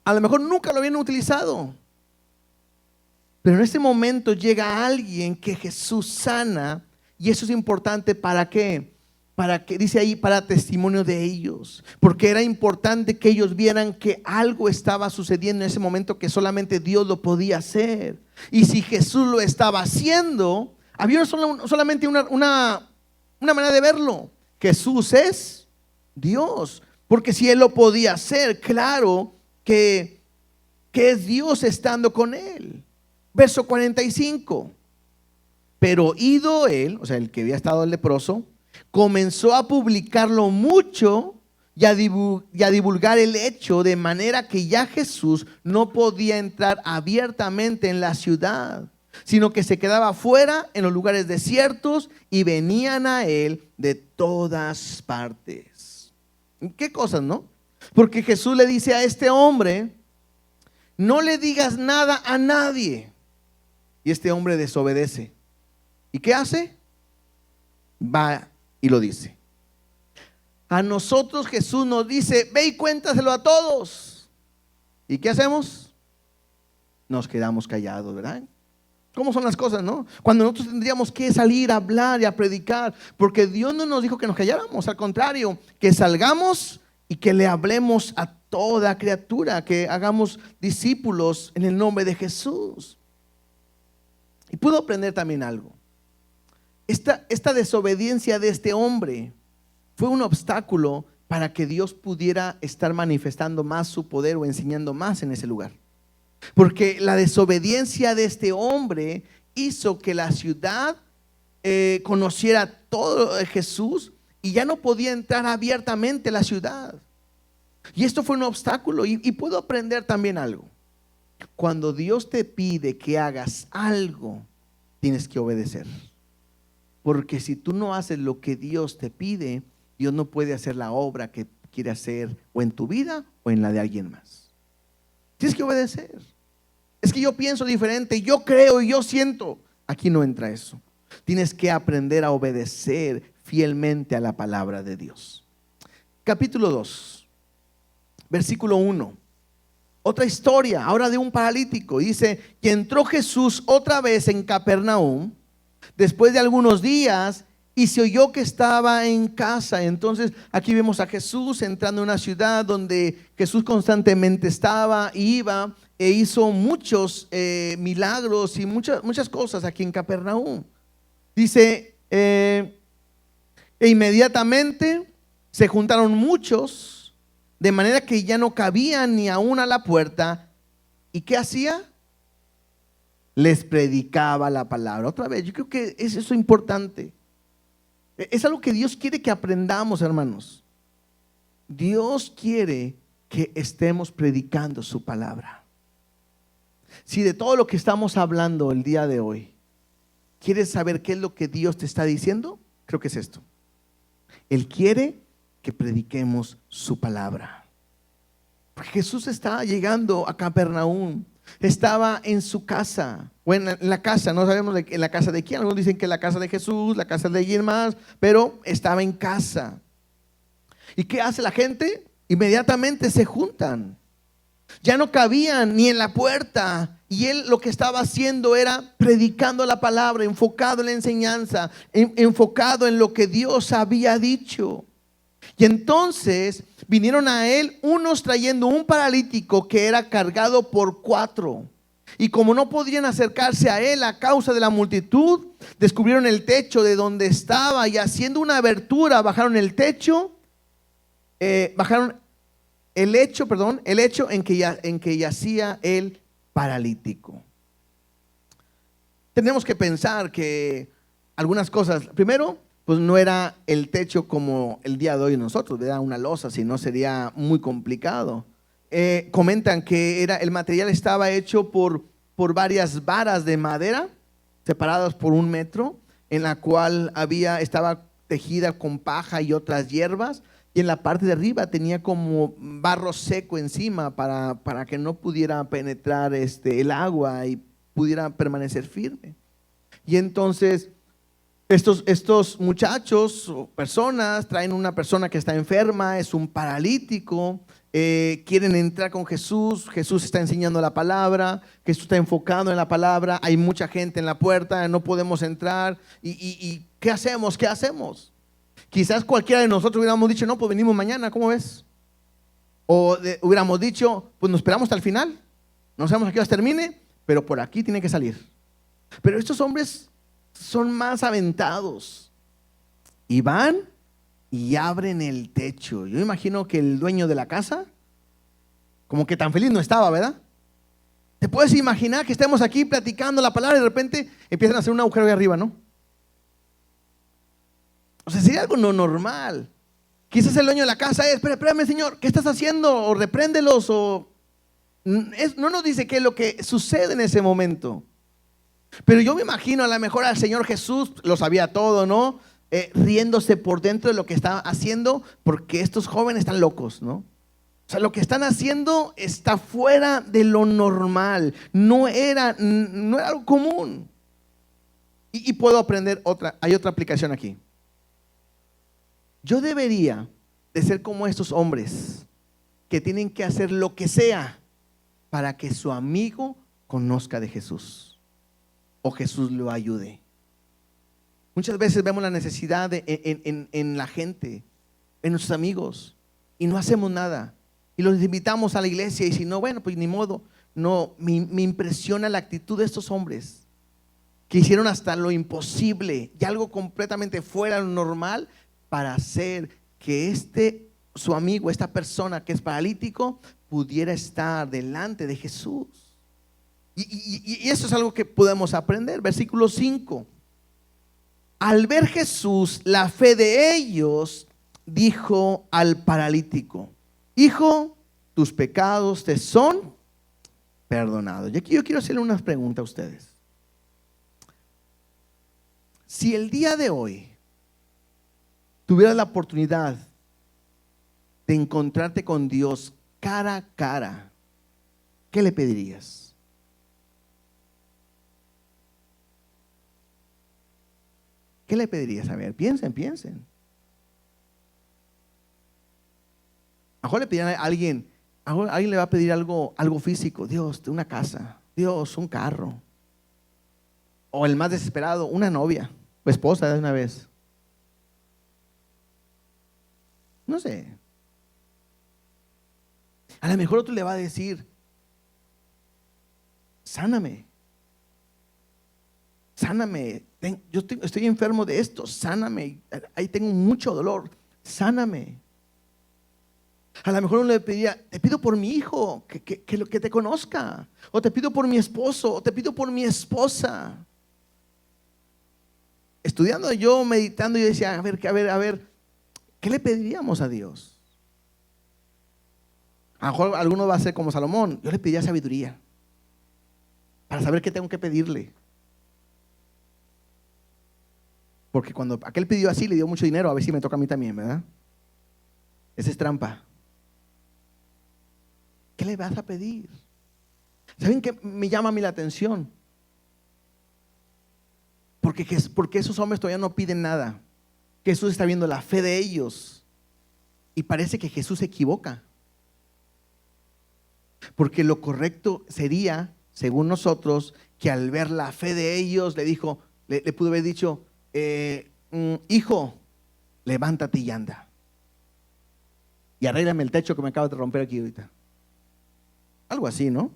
a lo mejor nunca lo habían utilizado, pero en ese momento llega alguien que Jesús sana. Y eso es importante. ¿Para qué? Para que, dice ahí, para testimonio de ellos, porque era importante que ellos vieran que algo estaba sucediendo en ese momento que solamente Dios lo podía hacer. Y si Jesús lo estaba haciendo, había solamente una manera de verlo: Jesús es Dios. Porque si Él lo podía hacer, claro que es Dios estando con Él. Verso 45. Pero ido él, o sea, el que había estado el leproso, comenzó a publicarlo mucho y a divulgar el hecho, de manera que ya Jesús no podía entrar abiertamente en la ciudad, sino que se quedaba fuera en los lugares desiertos, y venían a él de todas partes. ¿Qué cosas, no? Porque Jesús le dice a este hombre: no le digas nada a nadie. Y este hombre desobedece. ¿Y qué hace? Va y lo dice. A nosotros Jesús nos dice: ve y cuéntaselo a todos. ¿Y qué hacemos? Nos quedamos callados, ¿verdad? ¿Cómo son las cosas, no? Cuando nosotros tendríamos que salir a hablar y a predicar, porque Dios no nos dijo que nos calláramos, al contrario, que salgamos y que le hablemos a toda criatura, que hagamos discípulos en el nombre de Jesús. Y puedo aprender también algo. Esta desobediencia de este hombre fue un obstáculo para que Dios pudiera estar manifestando más su poder o enseñando más en ese lugar. Porque la desobediencia de este hombre hizo que la ciudad conociera todo de Jesús, y ya no podía entrar abiertamente a la ciudad. Y esto fue un obstáculo. Y puedo aprender también algo. Cuando Dios te pide que hagas algo, tienes que obedecer. Porque si tú no haces lo que Dios te pide, Dios no puede hacer la obra que quiere hacer, o en tu vida o en la de alguien más. Tienes que obedecer. Es que yo pienso diferente, yo creo y yo siento. Aquí no entra eso. Tienes que aprender a obedecer fielmente a la palabra de Dios. Capítulo 2, versículo 1. Otra historia, ahora de un paralítico. Dice que entró Jesús otra vez en Capernaum después de algunos días, y se oyó que estaba en casa. Entonces aquí vemos a Jesús entrando en una ciudad donde Jesús constantemente estaba, iba e hizo muchos milagros y muchas cosas aquí en Capernaum. Dice, e inmediatamente se juntaron muchos, de manera que ya no cabían ni aún a la puerta. ¿Y qué hacía? Les predicaba la palabra. Otra vez, yo creo que es eso importante. Es algo que Dios quiere que aprendamos, hermanos. Dios quiere que estemos predicando su palabra. Si de todo lo que estamos hablando el día de hoy, ¿quieres saber qué es lo que Dios te está diciendo? Creo que es esto. Él quiere que prediquemos su palabra. Porque Jesús estaba llegando a Capernaum, estaba en su casa, o en la casa, no sabemos en la casa de quién. Algunos dicen que es la casa de Jesús, la casa de alguien más, pero estaba en casa. ¿Y qué hace la gente? Inmediatamente se juntan. Ya no cabían ni en la puerta, y él lo que estaba haciendo era predicando la palabra, enfocado en la enseñanza, enfocado en lo que Dios había dicho. Y entonces vinieron a él unos trayendo un paralítico que era cargado por 4. Y como no podían acercarse a él a causa de la multitud, descubrieron el techo de donde estaba, y haciendo una abertura bajaron el techo, bajaron el hecho en que yacía el paralítico. Tenemos que pensar que algunas cosas, primero, pues no era el techo como el día de hoy nosotros, era una losa, si no sería muy complicado. Comentan que el material estaba hecho por varias varas de madera separadas por 1 metro, en la cual estaba tejida con paja y otras hierbas, y en la parte de arriba tenía como barro seco encima para que no pudiera penetrar el agua y pudiera permanecer firme. Y entonces estos muchachos o personas traen una persona que está enferma, es un paralítico, quieren entrar con Jesús. Jesús está enseñando la palabra, Jesús está enfocado en la palabra, hay mucha gente en la puerta, no podemos entrar. ¿Y qué hacemos? ¿Qué hacemos? Quizás cualquiera de nosotros hubiéramos dicho, no, pues venimos mañana, ¿cómo ves? O hubiéramos dicho, pues nos esperamos hasta el final, no sabemos a qué hora termine, pero por aquí tiene que salir. Pero estos hombres son más aventados y van y abren el techo. Yo imagino que el dueño de la casa como que tan feliz no estaba, ¿verdad? Te puedes imaginar que estemos aquí platicando la palabra y de repente empiezan a hacer un agujero ahí arriba, ¿no? O sea, sería algo no normal. Quizás el dueño de la casa espérame, señor, ¿qué estás haciendo? O repréndelos, o no nos dice qué es lo que sucede en ese momento. Pero yo me imagino a lo mejor al Señor Jesús, lo sabía todo, ¿no? Riéndose por dentro de lo que estaba haciendo, porque estos jóvenes están locos, ¿no? O sea, lo que están haciendo está fuera de lo normal, no era algo común. Y puedo aprender hay otra aplicación aquí. Yo debería de ser como estos hombres que tienen que hacer lo que sea para que su amigo conozca de Jesús o Jesús lo ayude. Muchas veces vemos la necesidad en la gente, en nuestros amigos, y no hacemos nada. Y los invitamos a la iglesia y si no, bueno, pues ni modo. No, me impresiona la actitud de estos hombres que hicieron hasta lo imposible y algo completamente fuera de lo normal para hacer que su amigo, esta persona que es paralítico, pudiera estar delante de Jesús. Y eso es algo que podemos aprender. Versículo 5. Al ver Jesús la fe de ellos, dijo al paralítico: hijo, tus pecados te son perdonados. Y aquí yo quiero hacerle unas preguntas a ustedes. Si el día de hoy tuvieras la oportunidad de encontrarte con Dios cara a cara, ¿qué le pedirías? ¿Qué le pedirías? A ver, piensen. A lo mejor le pedirían a alguien le va a pedir algo físico. Dios, una casa. Dios, un carro. O el más desesperado, una novia o esposa de una vez. No sé. A lo mejor otro le va a decir: sáname. Yo estoy enfermo de esto, sáname. Ahí tengo mucho dolor, sáname. A lo mejor uno le pediría: te pido por mi hijo, que te conozca. O te pido por mi esposo, o te pido por mi esposa. Estudiando yo, meditando, yo decía: a ver, ¿qué le pediríamos a Dios? A lo mejor alguno va a ser como Salomón: yo le pediría sabiduría. para saber qué tengo que pedirle. Porque cuando aquel pidió así, le dio mucho dinero, a ver si me toca a mí también, ¿verdad? Esa es trampa. ¿Qué le vas a pedir? ¿Saben qué me llama a mí la atención? Porque esos hombres todavía no piden nada. Jesús está viendo la fe de ellos y parece que Jesús se equivoca. Porque lo correcto sería, según nosotros, que al ver la fe de ellos le dijo, le pudo haber dicho, hijo, levántate y anda. Y arréglame el techo que me acabas de romper aquí ahorita. Algo así, ¿no?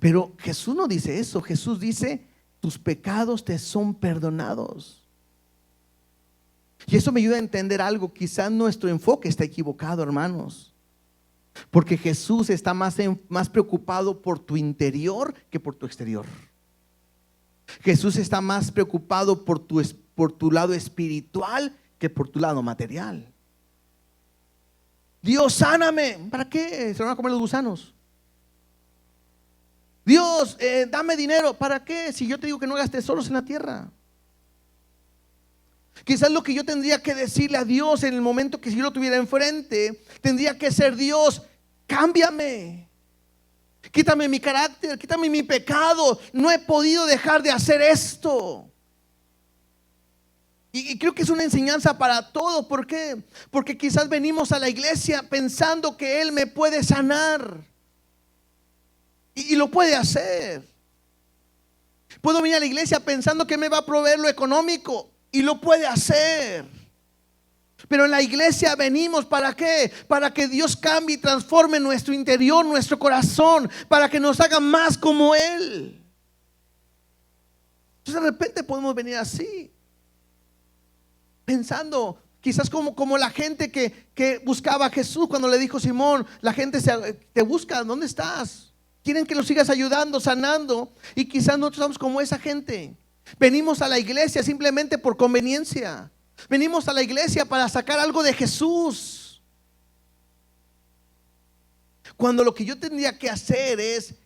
Pero Jesús no dice eso. Jesús dice, tus pecados te son perdonados. Y eso me ayuda a entender algo. Quizás nuestro enfoque está equivocado, hermanos. Porque Jesús está más preocupado por tu interior que por tu exterior. Jesús está más preocupado por tu lado espiritual que por tu lado material. Dios, sáname. ¿Para qué? Se van a comer los gusanos. Dios, dame dinero. ¿Para qué? Si yo te digo que no hagas tesoros en la tierra. Quizás lo que yo tendría que decirle a Dios en el momento que si yo lo tuviera enfrente, tendría que ser: Dios, cámbiame. Quítame mi carácter, quítame mi pecado. No he podido dejar de hacer esto. Y creo que es una enseñanza para todos. ¿Por qué? Porque quizás venimos a la iglesia pensando que Él me puede sanar. Y lo puede hacer. Puedo venir a la iglesia pensando que me va a proveer lo económico. Y lo puede hacer. Pero en la iglesia venimos ¿para qué? Para que Dios cambie y transforme nuestro interior, nuestro corazón, para que nos haga más como Él. Entonces de repente podemos venir así, pensando quizás como la gente que buscaba a Jesús cuando le dijo Simón, la gente te busca, ¿dónde estás? Quieren que lo sigas ayudando, sanando. Y quizás nosotros somos como esa gente. Venimos a la iglesia simplemente por conveniencia. Venimos a la iglesia para sacar algo de Jesús, cuando lo que yo tendría que hacer es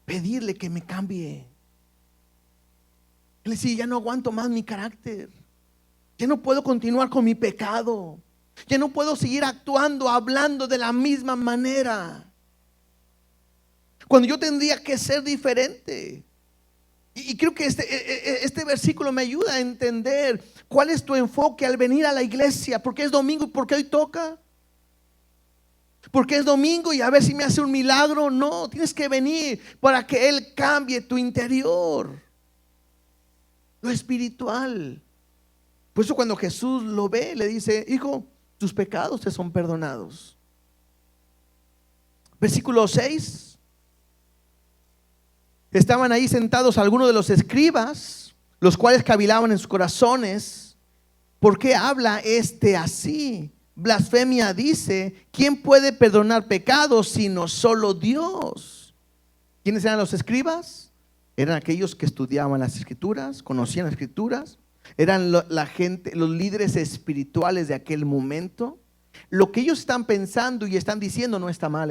pedirle que me cambie. Él decía: ya no aguanto más mi carácter. Ya no puedo continuar con mi pecado. Ya no puedo seguir actuando, hablando de la misma manera. Cuando yo tendría que ser diferente. Y creo que este versículo me ayuda a entender cuál es tu enfoque al venir a la iglesia. Porque es domingo y porque hoy toca. Porque es domingo y a ver si me hace un milagro. No, tienes que venir para que Él cambie tu interior, lo espiritual. Por eso cuando Jesús lo ve, le dice: hijo, tus pecados te son perdonados. Versículo 6. Estaban ahí sentados algunos de los escribas, los cuales cavilaban en sus corazones: ¿por qué habla este así? Blasfemia dice. ¿Quién puede perdonar pecados sino solo Dios? ¿Quiénes eran los escribas? Eran aquellos que estudiaban las escrituras, conocían las escrituras. Eran la gente, los líderes espirituales de aquel momento. Lo que ellos están pensando y están diciendo no está mal,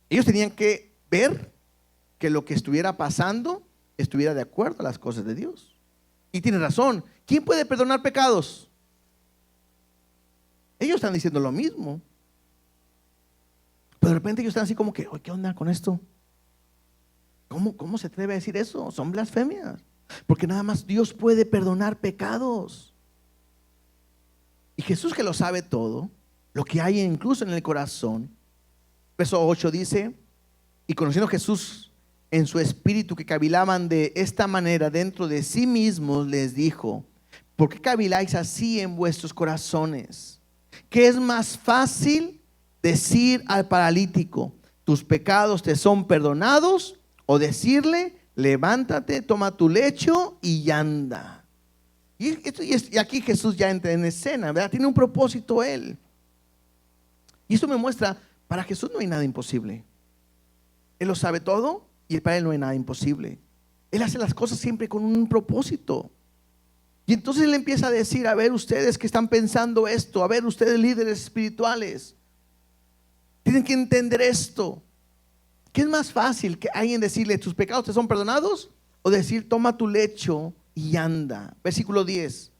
Ellos tenían que ver que lo que estuviera pasando estuviera de acuerdo a las cosas de Dios. Y tiene razón. ¿Quién puede perdonar pecados? Ellos están diciendo lo mismo. Pero de repente ellos están así como que: ¿qué onda con esto? ¿Cómo se atreve a decir eso? Son blasfemias. Porque nada más Dios puede perdonar pecados. Y Jesús, que lo sabe todo, lo que hay incluso en el corazón. Verso 8 dice: y conociendo Jesús en su espíritu que cavilaban de esta manera dentro de sí mismos, les dijo: ¿por qué caviláis así en vuestros corazones? ¿Qué es más fácil decir al paralítico: tus pecados te son perdonados? O decirle: levántate, toma tu lecho y anda. Y aquí Jesús ya entra en escena, ¿verdad? Tiene un propósito Él. Y esto me muestra, para Jesús no hay nada imposible. Él lo sabe todo y para Él no hay nada imposible. Él hace las cosas siempre con un propósito. Y entonces Él empieza a decir: a ver, ustedes que están pensando esto, a ver, ustedes líderes espirituales, tienen que entender esto, ¿Qué es más fácil que alguien decirle tus pecados te son perdonados? O decir toma tu lecho y anda. Versículo 10.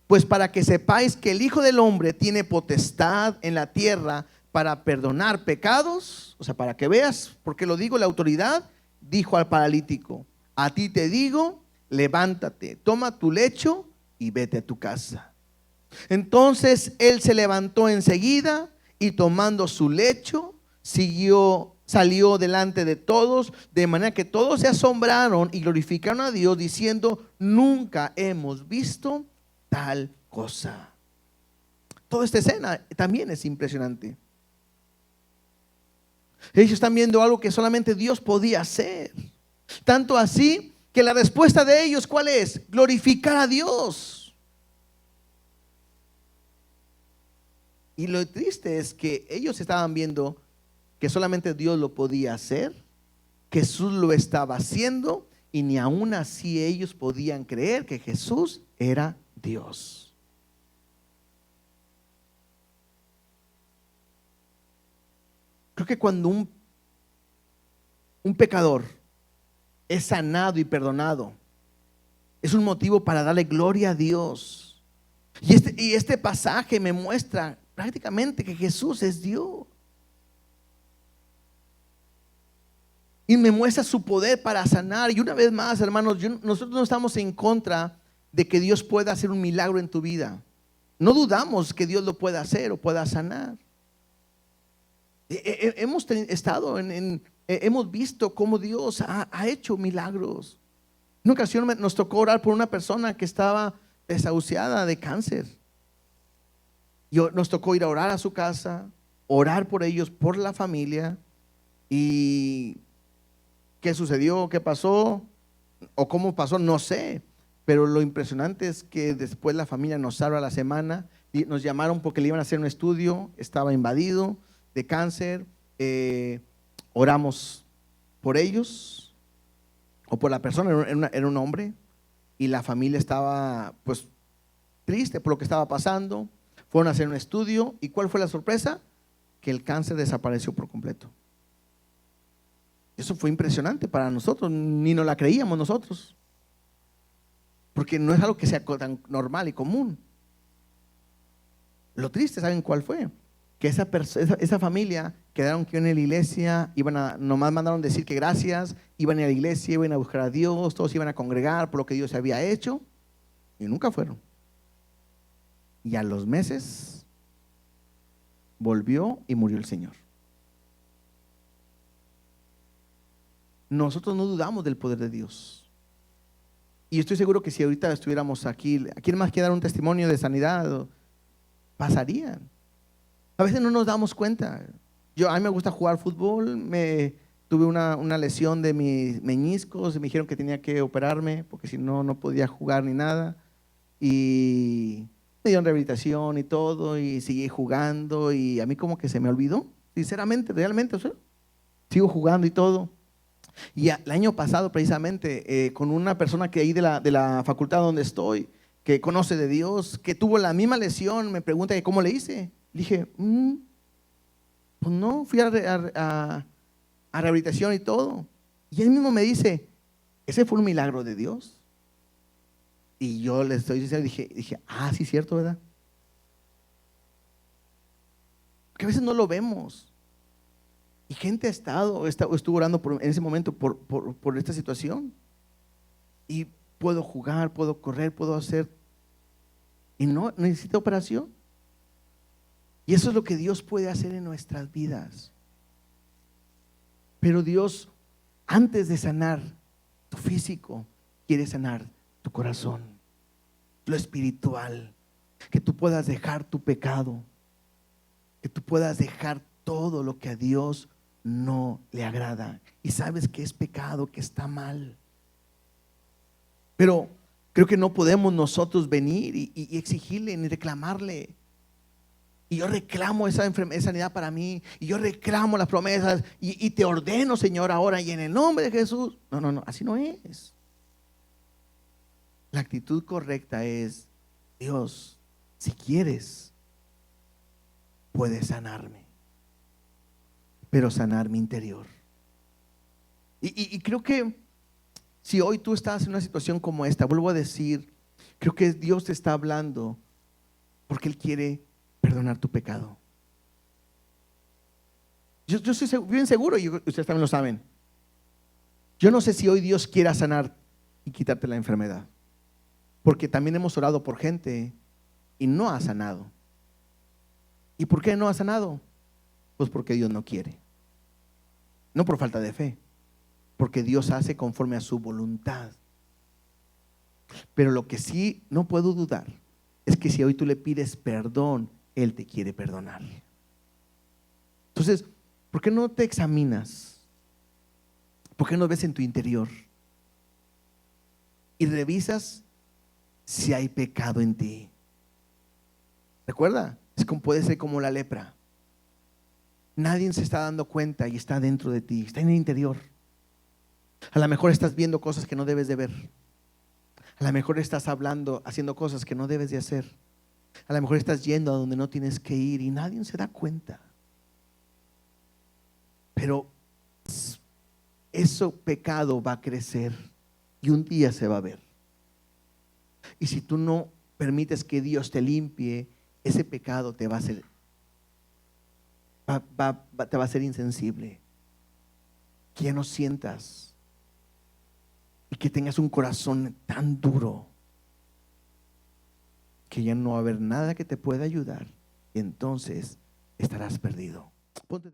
Pues para que sepáis que el Hijo del Hombre tiene potestad en la tierra para perdonar pecados. O sea, para que veas, porque lo digo, la autoridad dijo al paralítico: a ti te digo, levántate, toma tu lecho y vete a tu casa. Entonces él se levantó enseguida y tomando su lecho salió delante de todos, de manera que todos se asombraron y glorificaron a Dios diciendo: nunca hemos visto tal cosa. Toda esta escena también es impresionante. Ellos están viendo algo que solamente Dios podía hacer. Tanto así que la respuesta de ellos, ¿cuál es? Glorificar a Dios. Y lo triste es que ellos estaban viendo que solamente Dios lo podía hacer, que Jesús lo estaba haciendo, y ni aún así ellos podían creer que Jesús era Dios. Creo que cuando un pecador es sanado y perdonado, es un motivo para darle gloria a Dios. Y este pasaje me muestra prácticamente que Jesús es Dios. Y me muestra su poder para sanar. Y una vez más, hermanos, nosotros no estamos en contra de que Dios pueda hacer un milagro en tu vida. No dudamos que Dios lo pueda hacer o pueda sanar. Hemos visto cómo Dios ha hecho milagros. En una ocasión nos tocó orar por una persona que estaba desahuciada de cáncer. Y nos tocó ir a orar a su casa, orar por ellos, por la familia. Y ¿qué sucedió? ¿Qué pasó? ¿O cómo pasó? No sé. Pero lo impresionante es que después la familia nos habla a la semana y nos llamaron porque le iban a hacer un estudio. Estaba invadido de cáncer. Oramos por ellos o por la persona. Era un hombre, y la familia estaba pues triste por lo que estaba pasando. Fueron a hacer un estudio, y ¿cuál fue la sorpresa? Que el cáncer desapareció por completo. Eso fue impresionante para nosotros, ni nos la creíamos nosotros, porque no es algo que sea tan normal y común. Lo triste, ¿saben cuál fue? Que esa familia quedaron que en la iglesia, nomás mandaron decir que gracias, iban a ir a la iglesia, iban a buscar a Dios, todos iban a congregar por lo que Dios había hecho, y nunca fueron. Y a los meses volvió y murió el Señor. Nosotros no dudamos del poder de Dios. Y estoy seguro que si ahorita estuviéramos aquí, ¿a quién más quiere dar un testimonio de sanidad? Pasarían. A veces no nos damos cuenta. A mí me gusta jugar fútbol. Tuve una lesión de mis meñiscos y me dijeron que tenía que operarme porque si no, no podía jugar ni nada. Y me dieron rehabilitación y todo, y seguí jugando, y a mí como que se me olvidó, sinceramente, realmente, o sea, sigo jugando y todo. Y el año pasado precisamente con una persona que ahí de la facultad donde estoy, que conoce de Dios, que tuvo la misma lesión, me pregunta que cómo le hice. Le dije, pues no, fui a rehabilitación y todo. Y él mismo me dice, ese fue un milagro de Dios. Y yo le estoy diciendo, dije, sí, cierto, ¿verdad? Porque a veces no lo vemos. Y gente estuvo orando en ese momento por esta situación. Y puedo jugar, puedo correr, puedo hacer. Y no necesita operación. Y eso es lo que Dios puede hacer en nuestras vidas. Pero Dios, antes de sanar tu físico, quiere sanar tu corazón, lo espiritual, que tú puedas dejar tu pecado, que tú puedas dejar todo lo que a Dios no le agrada. Y sabes que es pecado, que está mal. Pero creo que no podemos nosotros venir y exigirle ni reclamarle. Y yo reclamo esa sanidad para mí, y yo reclamo las promesas, y te ordeno, Señor, ahora, y en el nombre de Jesús. No, así no es. La actitud correcta es: Dios, si quieres, puedes sanarme, pero sanar mi interior. Y creo que si hoy tú estás en una situación como esta, vuelvo a decir, creo que Dios te está hablando porque Él quiere perdonar tu pecado. Yo estoy bien seguro, y ustedes también lo saben. Yo no sé si hoy Dios quiera sanar y quitarte la enfermedad, porque también hemos orado por gente y no ha sanado. ¿Y por qué no ha sanado? Pues porque Dios no quiere. No por falta de fe, porque Dios hace conforme a su voluntad. Pero lo que sí no puedo dudar es que si hoy tú le pides perdón, Él te quiere perdonar. Entonces, ¿por qué no te examinas? ¿Por qué no ves en tu interior? Y revisas si hay pecado en ti. Recuerda, puede ser como la lepra. Nadie se está dando cuenta y está dentro de ti, está en el interior. A lo mejor estás viendo cosas que no debes de ver. A lo mejor estás hablando, haciendo cosas que no debes de hacer. A lo mejor estás yendo a donde no tienes que ir y nadie se da cuenta. Pero ese pecado va a crecer y un día se va a ver. Y si tú no permites que Dios te limpie, ese pecado te va a hacer, te va a hacer insensible. Que ya no sientas y que tengas un corazón tan duro que ya no va a haber nada que te pueda ayudar, y entonces estarás perdido. Ponte